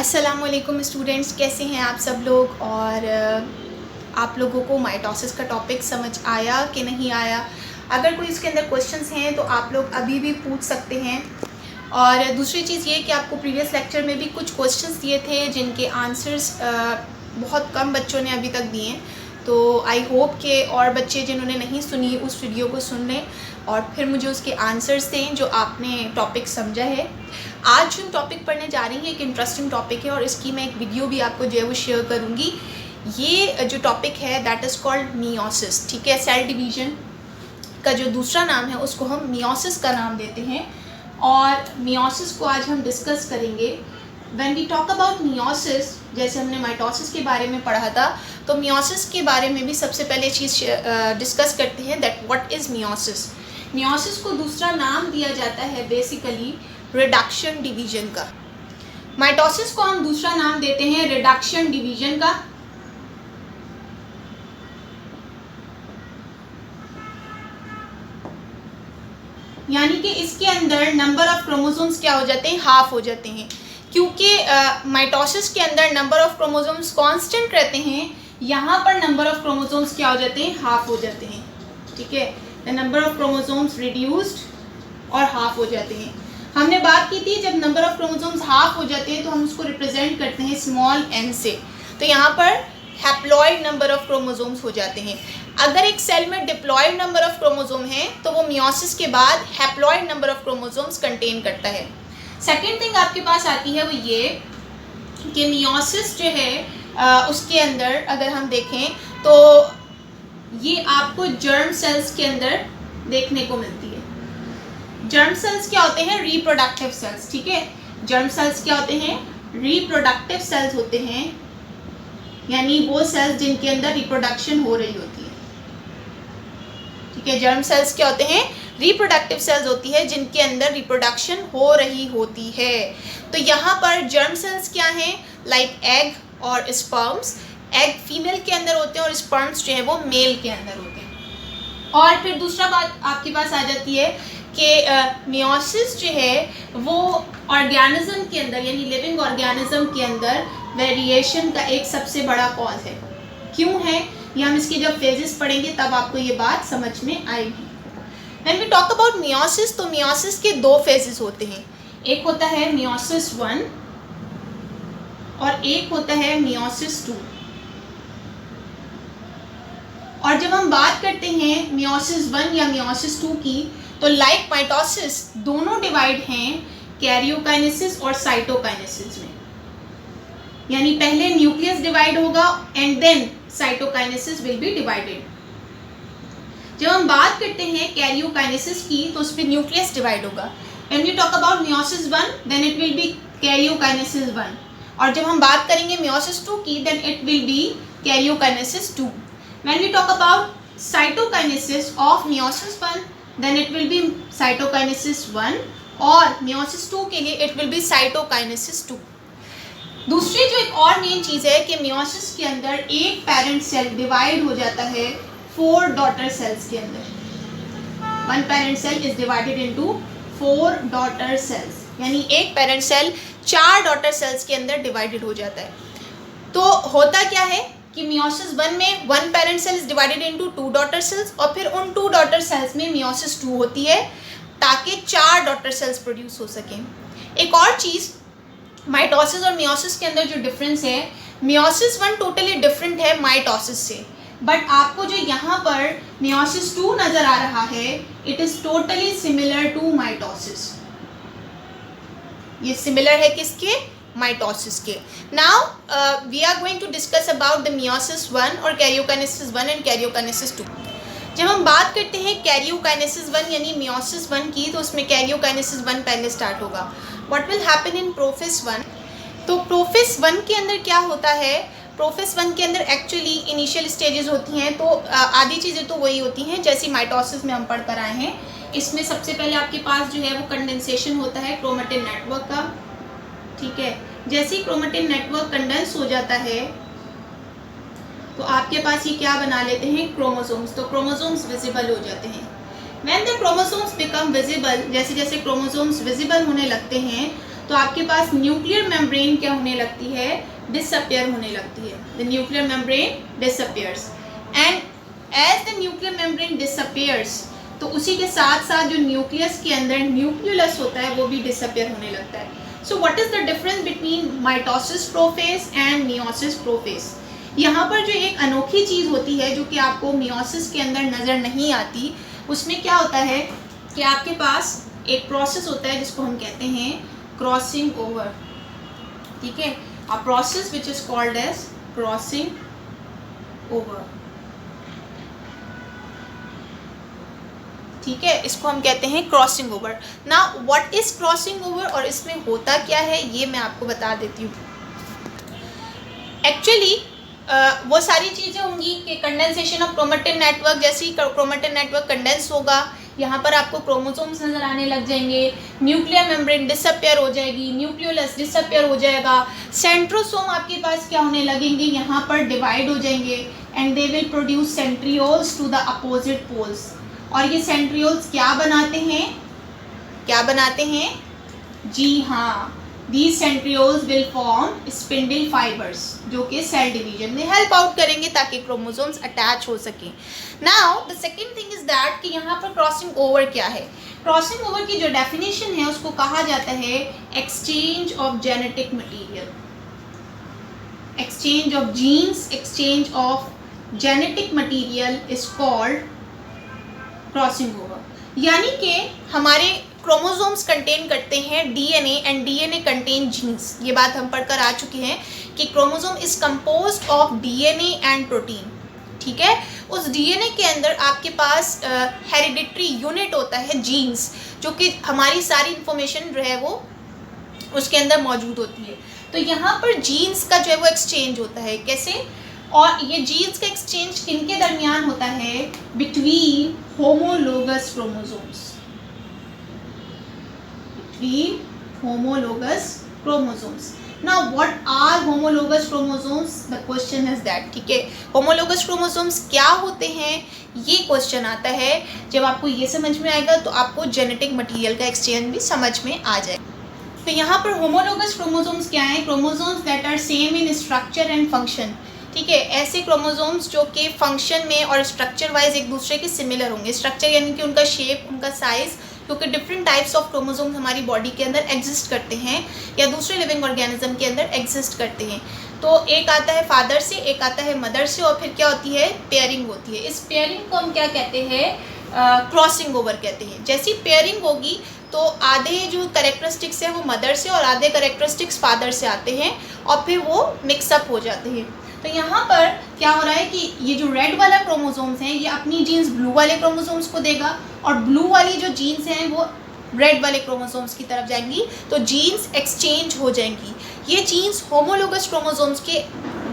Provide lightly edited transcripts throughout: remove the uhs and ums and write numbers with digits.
अस्सलामुअलैकुम स्टूडेंट्स, कैसे हैं आप सब लोग। और आप लोगों को माइटोसिस का टॉपिक समझ आया कि नहीं आया। अगर कोई इसके अंदर क्वेश्चंस हैं तो आप लोग अभी भी पूछ सकते हैं। और दूसरी चीज़ ये कि आपको प्रीवियस लेक्चर में भी कुछ क्वेश्चंस दिए थे जिनके आंसर्स बहुत कम बच्चों ने अभी तक दिए हैं। तो आई होप कि और बच्चे जिन्होंने नहीं सुनी उस वीडियो को सुन लें और फिर मुझे उसके आंसर्स दें जो आपने टॉपिक समझा है। आज जो टॉपिक पढ़ने जा रही हैं एक इंटरेस्टिंग टॉपिक है और इसकी मैं एक वीडियो भी आपको जो है वो शेयर करूँगी। ये जो टॉपिक है दैट इज़ कॉल्ड मियोसिस। ठीक है, सेल डिवीज़न का जो दूसरा नाम है उसको हम मियोसिस का नाम देते हैं और मियोसिस को आज हम डिस्कस करेंगे। When we talk about meiosis, जैसे हमने माइटोसिस के बारे में पढ़ा था, तो मियोसिस के बारे में भी सबसे पहले चीज़ डिस्कस करते हैं that what is meiosis. Meiosis को दूसरा नाम दिया जाता है बेसिकली रिडक्शन डिवीज़न का। माइटोसिस को हम दूसरा नाम देते हैं रिडक्शन डिवीज़न का। यानी कि इसके अंदर नंबर ऑफ क्रोमोसोम्स क्या हो जाते हैं, हाफ हो जाते हैं। क्योंकि माइटोसिस के अंदर नंबर ऑफ क्रोमोसोम्स कांस्टेंट रहते हैं, यहाँ पर नंबर ऑफ क्रोमोसोम्स क्या हो जाते हैं, हाफ हो जाते हैं। ठीक है, the number of chromosomes reduced और हाफ हो जाते हैं। हमने बात की थी जब नंबर ऑफ क्रोमोसोम्स हाफ हो जाते हैं तो हम उसको रिप्रेजेंट करते हैं स्मॉल n से। तो यहाँ पर हैप्लॉइड नंबर ऑफ क्रोमोसोम्स हो जाते हैं। अगर एक सेल में डिप्लॉइड नंबर ऑफ क्रोमोसोम है तो वो मियोसिस के बाद haploid number of chromosomes contain करता है। सेकेंड थिंग आपके पास आती है वो ये कि मियोसिस जो है उसके अंदर अगर हम देखें तो ये आपको जर्म सेल्स के अंदर देखने को मिलती है। जर्म सेल्स क्या होते हैं, रिप्रोडक्टिव सेल्स। ठीक है, जर्म सेल्स क्या होते हैं, रिप्रोडक्टिव सेल्स होते हैं, यानी वो सेल्स जिनके अंदर रिप्रोडक्शन हो रही होती है। ठीक है, जर्म सेल्स क्या होते हैं, रिप्रोडक्टिव सेल्स होती है जिनके अंदर रिप्रोडक्शन हो रही होती है। तो यहाँ पर जर्म सेल्स क्या हैं, लाइक एग और स्पर्म्स। एग फीमेल के अंदर होते हैं और स्पर्म्स जो है वो मेल के अंदर होते हैं। और फिर दूसरा बात आपके पास आ जाती है कि मियोसिस जो है वो ऑर्गेनिज्म के अंदर यानी लिविंग ऑर्गेनिज्म के अंदर वेरिएशन का एक सबसे बड़ा कॉज है। क्यों है ये हम इसके जब फेजेस पढ़ेंगे तब आपको ये बात समझ में आएगी। When we talk about meiosis, तो मियोसिस के दो फेजेस होते हैं। एक होता है मियोसिस 1 और एक होता है मियोसिस 2। और जब हम बात करते हैं मियोसिस 1 या मियोसिस 2 की, तो लाइक माइटोसिस दोनों डिवाइड हैं कैरियोकाइनेसिस और साइटोकाइनेसिस में। यानी पहले न्यूक्लियस डिवाइड होगा and then cytokinesis will be divided. जब हम बात करते हैं कैरियोकाइनेसिस की तो उस पर न्यूक्लियस डिवाइड होगा। When we talk about meiosis 1 then it will be karyokinesis 1 और जब हम बात करेंगे मियोसिस 2 की then it will be karyokinesis 2। When we talk about cytokinesis of meiosis 1 then it will be cytokinesis 1 और मियोसिस 2 के लिए इट विल बी साइटोकाइनेसिस 2। दूसरी जो एक और मेन चीज़ है कि मियोसिस के अंदर एक पेरेंट सेल डिवाइड हो जाता है 4 डॉटर सेल्स के अंदर। 1 parent cell is divided into 4 daughter cells, यानी एक पेरेंट सेल 4 डॉटर सेल्स के अंदर डिवाइडेड हो जाता है। तो होता क्या है कि मियोसिस 1 में 1 parent cell is divided into 2 daughter cells और फिर उन 2 डॉटर सेल्स में मियोसिस 2 होती है ताकि 4 डॉटर सेल्स प्रोड्यूस हो सकें। एक और चीज़ माइटोसिस और मियोसिस के अंदर जो डिफरेंस है, मियोसिस 1 टोटली डिफरेंट है माइटोसिस से, बट आपको जो यहाँ पर मियोसिस 2 नज़र आ रहा है it is totally similar to mitosis. ये सिमिलर है किसके, माइटोसिस के। Now we are going to discuss about the meiosis 1 और कैरियोकाइनेसिस 1 एंड कैरियोकाइनेसिस 2। जब हम बात करते हैं कैरियोकाइनेसिस 1 यानी मियोसिस 1 की, तो उसमें कैरियोकाइनेसिस 1 पहले स्टार्ट होगा। What will happen in prophase 1, तो प्रोफेस 1 के अंदर क्या होता है, प्रोफेस 1 के अंदर एक्चुअली इनिशियल स्टेजेस होती हैं। तो आधी चीज़ें तो वही होती हैं जैसी माइटोसिस में हम पढ़ कर आए हैं। इसमें सबसे पहले आपके पास जो है वो कंडेंसेशन होता है क्रोमेटिन नेटवर्क का। ठीक है, जैसे ही क्रोमेटिन नेटवर्क कंडेंस हो जाता है तो आपके पास ये क्या बना लेते हैं, क्रोमोसोम्स। तो क्रोमोसोम्स विजिबल हो जाते हैं। When the chromosomes become visible, जैसे जैसे क्रोमोसोम्स विजिबल होने लगते हैं तो आपके पास न्यूक्लियर मेम्ब्रेन क्या होने लगती है, डिसअपियर होने लगती है। The nuclear membrane disappears and as the nuclear membrane disappears, तो उसी के साथ साथ जो न्यूक्लियस के अंदर न्यूक्लियोलस होता है वो भी डिसअपियर होने लगता है। So what is the difference between mitosis prophase and meiosis prophase? यहाँ पर जो एक अनोखी चीज़ होती है जो कि आपको मियोसिस के अंदर नज़र नहीं आती, उसमें क्या होता है कि आपके पास एक प्रोसेस होता है जिसको हम कहते हैं क्रॉसिंग ओवर, ठीक है, a process which is called as crossing over, ठीक है, इसको हम कहते हैं क्रॉसिंग ओवर। ना व्हाट इज क्रॉसिंग ओवर और इसमें होता क्या है ये मैं आपको बता देती हूँ। एक्चुअली वो सारी चीज़ें होंगी कि कंडेंसेशन ऑफ क्रोमेटिन नेटवर्क, जैसे ही क्रोमेटिन नेटवर्क कंडेंस होगा यहाँ पर आपको क्रोमोसोम्स नज़र आने लग जाएंगे, न्यूक्लियर मेम्ब्रेन डिसअपियर हो जाएगी, न्यूक्लियोलस डिसअपियर हो जाएगा, सेंट्रोसोम आपके पास क्या होने लगेंगे, यहाँ पर डिवाइड हो जाएंगे and they will produce centrioles to the opposite poles. और ये सेंट्रियोल्स क्या बनाते हैं, क्या बनाते हैं? जी हाँ, these centrioles will form spindle fibers जो कि सेल डिवीजन में हेल्प आउट करेंगे ताकि क्रोमोसोम्स अटैच हो सकें। Now the second thing is that कि यहाँ पर क्रॉसिंग ओवर क्या है। क्रॉसिंग ओवर की जो डेफिनेशन है उसको कहा जाता है exchange of genetic material, exchange of genes, exchange of genetic material is called crossing over. यानी कि हमारे क्रोमोसोम्स कंटेन करते हैं DNA and DNA contain genes. ये बात हम पढ़कर आ चुके हैं कि chromosome is composed of DNA and protein, ठीक है। उस डीएनए के अंदर आपके पास हेरिडिटरी यूनिट होता है जीन्स, जो कि हमारी सारी इंफॉर्मेशन जो है वो उसके अंदर मौजूद होती है। तो यहाँ पर जीन्स का जो है वो एक्सचेंज होता है, कैसे? और ये जीन्स का एक्सचेंज किनके दरमियान होता है? Between homologous chromosomes, homologous chromosomes. Now what are homologous chromosomes? The question is that, ठीक है, homologous chromosomes क्या होते हैं ये क्वेश्चन आता है। जब आपको ये समझ में आएगा तो आपको जेनेटिक मटेरियल का एक्सचेंज भी समझ में आ जाएगा। तो यहाँ पर homologous chromosomes क्या है? Chromosomes that are same in structure and function, ठीक है, ऐसे क्रोमोसोम्स जो कि फंक्शन में और स्ट्रक्चर वाइज एक दूसरे के सिमिलर होंगे। स्ट्रक्चर यानी कि उनका शेप, उनका साइज, क्योंकि डिफरेंट टाइप्स ऑफ क्रोमोसोम्स हमारी बॉडी के अंदर एग्जिस्ट करते हैं या दूसरे लिविंग ऑर्गेनिज्म के अंदर एग्जिस्ट करते हैं। तो एक आता है फादर से, एक आता है मदर से, और फिर क्या होती है? पेयरिंग होती है। इस पेयरिंग को हम क्या कहते हैं? क्रॉसिंग ओवर कहते हैं। जैसी पेयरिंग होगी तो आधे जो कैरेक्टरिस्टिक्स हैं वो मदर से और आधे कैरेक्टरिस्टिक्स फादर से आते हैं और फिर वो मिक्सअप हो जाते हैं। तो यहाँ पर क्या हो रहा है कि ये जो रेड वाला क्रोमोसोम्स हैं ये अपनी जीन्स ब्लू वाले क्रोमोसोम्स को देगा और ब्लू वाली जो जीन्स हैं वो रेड वाले क्रोमोसोम्स की तरफ जाएंगी, तो जीन्स एक्सचेंज हो जाएंगी। ये जीन्स होमोलोगस क्रोमोसोम्स के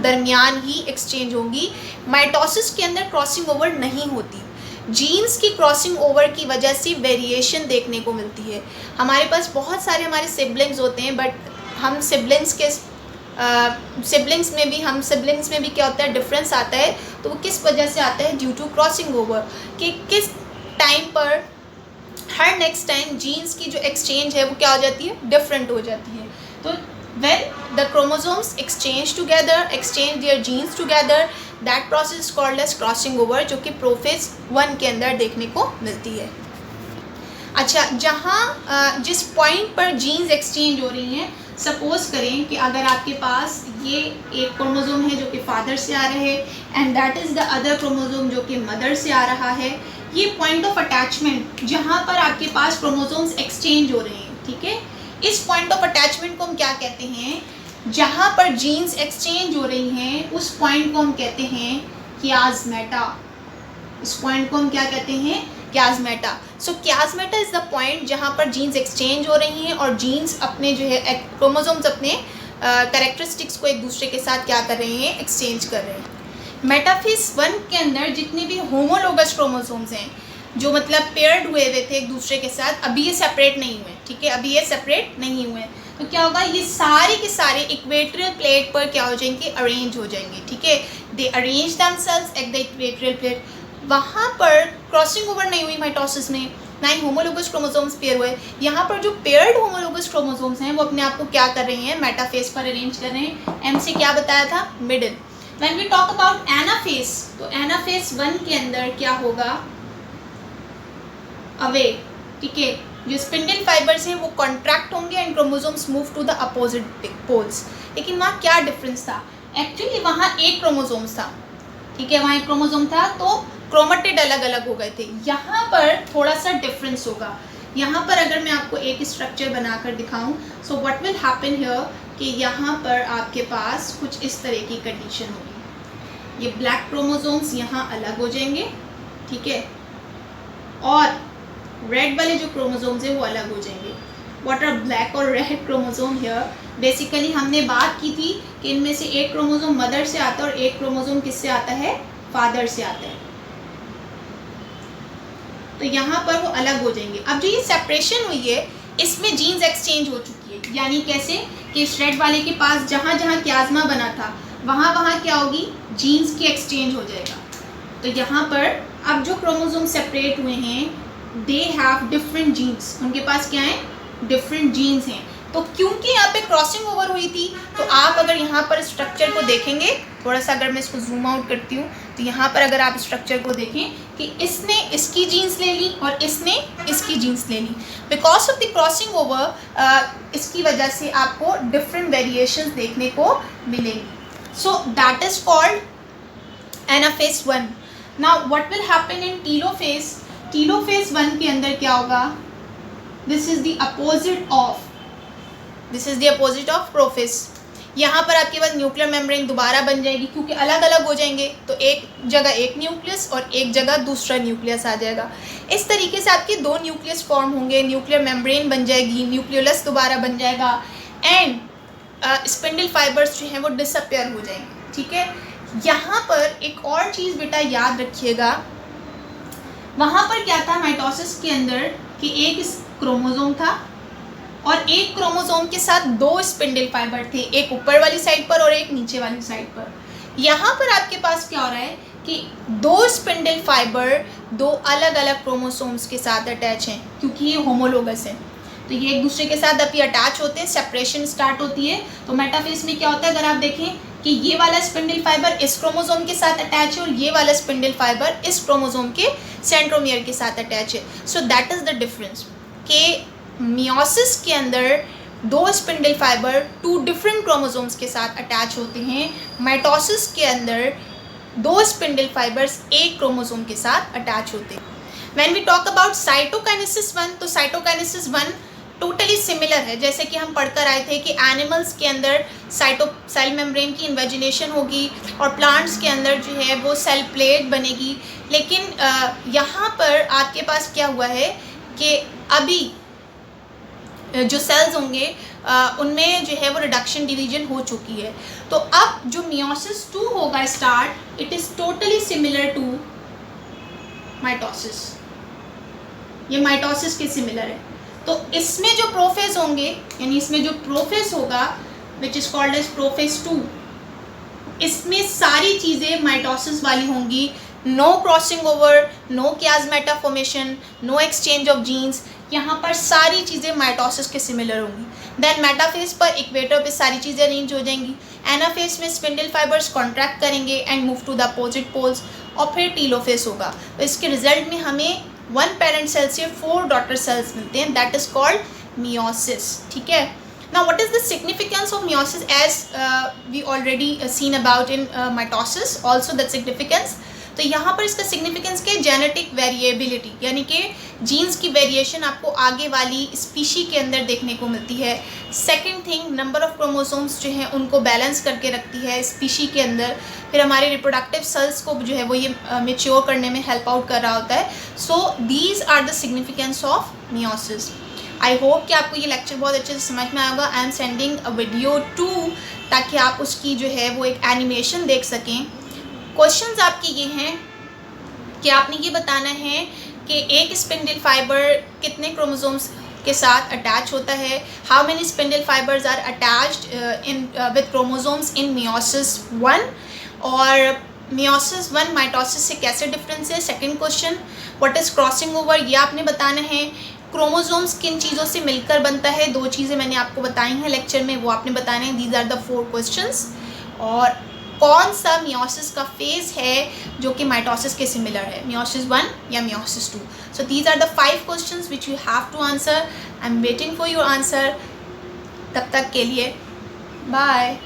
दरमियान ही एक्सचेंज होंगी। माइटोसिस के अंदर क्रॉसिंग ओवर नहीं होती। जीन्स की क्रॉसिंग ओवर की वजह से वेरिएशन देखने को मिलती है। हमारे पास बहुत सारे हमारे सिबलिंग्स होते हैं, बट हम सिबलिंग्स में भी क्या होता है? डिफरेंस आता है। तो वो किस वजह से आता है? ड्यू टू क्रॉसिंग ओवर, कि किस टाइम पर हर नेक्स्ट टाइम जीन्स की जो एक्सचेंज है वो क्या हो जाती है? डिफरेंट हो जाती है। तो when the chromosomes exchange their genes together, that process is called as crossing over, जो कि प्रोफेज 1 के अंदर देखने को मिलती है। अच्छा, जहाँ जिस पॉइंट पर जीन्स एक्सचेंज हो रही हैं, सपोज करें कि अगर आपके पास ये एक क्रोमोसोम है जो कि फादर से आ रहे हैं and that is the other chromosome जो कि मदर से आ रहा है, ये पॉइंट ऑफ अटैचमेंट जहाँ पर आपके पास क्रोमोसोम्स एक्सचेंज हो रहे हैं, ठीक है, इस पॉइंट ऑफ अटैचमेंट को हम क्या कहते हैं? जहाँ पर जीन्स एक्सचेंज हो रही हैं उस पॉइंट को हम कहते हैं कियास्मेटा। इस पॉइंट को हम क्या कहते हैं? कियास्मेटा। सो कियास्मेटा इज़ द पॉइंट जहाँ पर जीन्स एक्सचेंज हो रही हैं और जीन्स अपने जो है क्रोमोसोम्स अपने कैरेक्टरिस्टिक्स को एक दूसरे के साथ क्या कर रहे हैं? एक्सचेंज कर रहे हैं। मेटाफेज 1 के अंदर जितने भी होमोलोगस क्रोमोसोम्स हैं जो मतलब पेयर्ड हुए थे एक दूसरे के साथ, अभी ये सेपरेट नहीं हुए, ठीक है, अभी ये सेपरेट नहीं हुए, तो क्या होगा? ये सारे के सारे इक्वेटोरियल प्लेट पर क्या हो जाएंगे? अरेंज हो जाएंगे, ठीक है। They arrange themselves at the equatorial plate. वहाँ पर क्रॉसिंग ओवर नहीं हुई माइटोसिस में, 9 होमोलोगस क्रोमोसोम्स पेयर हुए। यहाँ पर जो पेयर्ड होमोलोगस क्रोमोसोम्स हैं वो अपने आप को क्या कर रहे हैं, मेटाफेज पर अरेंज कर रहे हैं। एम से क्या बताया था, middle. When we talk about anaphase, तो एनाफेज 1 के अंदर क्या होगा, अवे, ठीक है, जो स्पिंडल फाइबर्स हैं वो कॉन्ट्रैक्ट होंगे and chromosomes move to the opposite poles. लेकिन वहाँ क्या डिफरेंस था, एक्चुअली वहाँ एक क्रोमोसोम्स था, ठीक है, वहाँ एक क्रोमोसोम था तो क्रोमेटिड अलग अलग हो गए थे। यहाँ पर थोड़ा सा डिफरेंस होगा। यहाँ पर अगर मैं आपको एक स्ट्रक्चर बनाकर दिखाऊं, so what will happen here कि यहाँ पर आपके पास कुछ इस तरह की कंडीशन होगी। ये ब्लैक क्रोमोसोम्स यहाँ अलग हो जाएंगे, ठीक है, और रेड वाले जो क्रोमोसोम्स हैं वो अलग हो जाएंगे। व्हाट आर ब्लैक और रेड क्रोमोसोम हियर, बेसिकली हमने बात की थी कि इनमें से एक क्रोमोसोम मदर से आता है और एक क्रोमोसोम किससे आता है, फादर से आता है। तो यहाँ पर वो अलग हो जाएंगे। अब जो ये सेपरेशन हुई है इसमें जीन्स एक्सचेंज हो चुकी है, यानी कैसे कि इस रेड वाले के पास जहाँ जहाँ क्याज्मा बना था वहाँ वहाँ क्या होगी, जीन्स की एक्सचेंज हो जाएगा। तो यहाँ पर अब जो क्रोमोसोम सेपरेट हुए हैं दे हैव डिफरेंट जीन्स, उनके पास क्या है, डिफरेंट जीन्स हैं। तो क्योंकि यहाँ पे क्रॉसिंग ओवर हुई थी तो आप अगर यहाँ पर स्ट्रक्चर को देखेंगे, थोड़ा सा अगर मैं इसको जूम आउट करती हूँ तो यहाँ पर अगर आप स्ट्रक्चर को देखें कि इसने इसकी जीन्स ले ली और इसने इसकी जीन्स ले ली, because of the crossing over इसकी वजह से आपको डिफरेंट वेरिएशंस देखने को मिलेंगी। So that is called anaphase 1। Now what will happen in telophase, telophase 1 के अंदर क्या होगा, this is the opposite of, this is the opposite of prophase. यहाँ पर आपके पास न्यूक्लियर मेम्ब्रेन दोबारा बन जाएगी, क्योंकि अलग अलग हो जाएंगे तो एक जगह एक न्यूक्लियस और एक जगह दूसरा न्यूक्लियस आ जाएगा। इस तरीके से आपके 2 न्यूक्लियस फॉर्म होंगे, न्यूक्लियर मेम्ब्रेन बन जाएगी, न्यूक्लियोलस दोबारा बन जाएगा एंड स्पिंडल फाइबर्स जो हैं वो डिसअपेयर हो जाएंगे, ठीक है। यहाँ पर एक और चीज़ बेटा याद रखिएगा, वहाँ पर क्या था माइटोसिस के अंदर कि एक क्रोमोसोम था और एक क्रोमोसोम के साथ 2 स्पिंडल फाइबर थे, एक ऊपर वाली साइड पर और एक नीचे वाली साइड पर। यहाँ पर आपके पास क्या हो रहा है कि 2 स्पिंडल फाइबर 2 अलग अलग क्रोमोसोम्स के साथ अटैच हैं, क्योंकि ये होमोलोगस हैं तो ये एक दूसरे के साथ अभी अटैच होते हैं, सेपरेशन स्टार्ट होती है। तो मेटाफेज में क्या होता है, अगर आप देखें कि ये वाला स्पिंडल फाइबर इस क्रोमोसोम के साथ अटैच है और ये वाला स्पिंडल फाइबर इस क्रोमोसोम के सेंट्रोमियर के साथ अटैच है। So that is the difference कि मियोसिस के अंदर 2 स्पिंडल फाइबर 2 डिफरेंट क्रोमोसोम्स के साथ अटैच होते हैं, माइटोसिस के अंदर 2 स्पिंडल फाइबर्स एक क्रोमोसोम के साथ अटैच होते हैं। When we talk about cytokinesis 1, तो साइटोकाइनेसिस 1 टोटली सिमिलर है, जैसे कि हम पढ़कर आए थे कि एनिमल्स के अंदर सेल मेम्ब्रेन की इन्वेजिनेशन होगी और प्लांट्स के अंदर जो है वो सेल प्लेट बनेगी। लेकिन यहाँ पर आपके पास क्या हुआ है कि अभी जो सेल्स होंगे उनमें जो है वो रिडक्शन डिवीजन हो चुकी है। तो अब जो मियोसिस 2 होगा start, it is totally similar to mitosis, ये माइटोसिस के सिमिलर है। तो इसमें जो प्रोफेज होंगे, यानी इसमें जो प्रोफेज होगा which is called as prophase 2, इसमें सारी चीज़ें माइटोसिस वाली होंगी। No crossing over, no chiasmata formation, no exchange of genes, यहाँ पर सारी चीज़ें माइटोसिस के सिमिलर होंगी। देन मेटाफेज पर इक्वेटर पे सारी चीज़ें अरेंज हो जाएंगी। एनाफेज में स्पिंडल फाइबर्स कॉन्ट्रैक्ट करेंगे and move to the opposite poles, और फिर टीलोफेज होगा। तो इसके रिजल्ट में हमें 1 पेरेंट सेल से 4 डॉटर सेल्स मिलते हैं, दैट इज़ कॉल्ड मियोसिस, ठीक है। Now what is the significance of meiosis, as we already seen about in mitosis also the significance। तो यहाँ पर इसका सिग्निफिकेंस क्या है, जेनेटिक वेरिएबिलिटी, यानी कि जीन्स की वेरिएशन आपको आगे वाली स्पीशी के अंदर देखने को मिलती है। Second thing, number of chromosomes जो हैं उनको बैलेंस करके रखती है स्पीशी के अंदर। फिर हमारे रिप्रोडक्टिव सेल्स को जो है वो ये मेच्योर करने में हेल्प आउट कर रहा होता है। So these are the significance of meiosis. I hope कि आपको ये लेक्चर बहुत अच्छे से समझ में आएगा। I am sending a video 2 ताकि आप उसकी जो है वो एक एनिमेशन देख सकें। क्वेश्चंस आपके ये हैं कि आपने ये बताना है कि एक स्पिंडल फाइबर कितने क्रोमोसोम्स के साथ अटैच होता है, how many spindle fibres are attached in with chromosomes in meiosis 1, और मियोसिस 1 माइटोसिस से कैसे डिफरेंस है। Second question, what is crossing over, ये आपने बताना है। क्रोमोसोम्स किन चीज़ों से मिलकर बनता है, 2 चीज़ें मैंने आपको बताई हैं लेक्चर में, वो आपने बताना है। These are the 4 questions. और कौन सा मियोसिस का फेज़ है जो कि माइटोसिस के सिमिलर है, मियोसिस 1 या meiosis 2। So these are the 5 questions which you have to answer. I am waiting for your answer. तब तक के लिए बाय।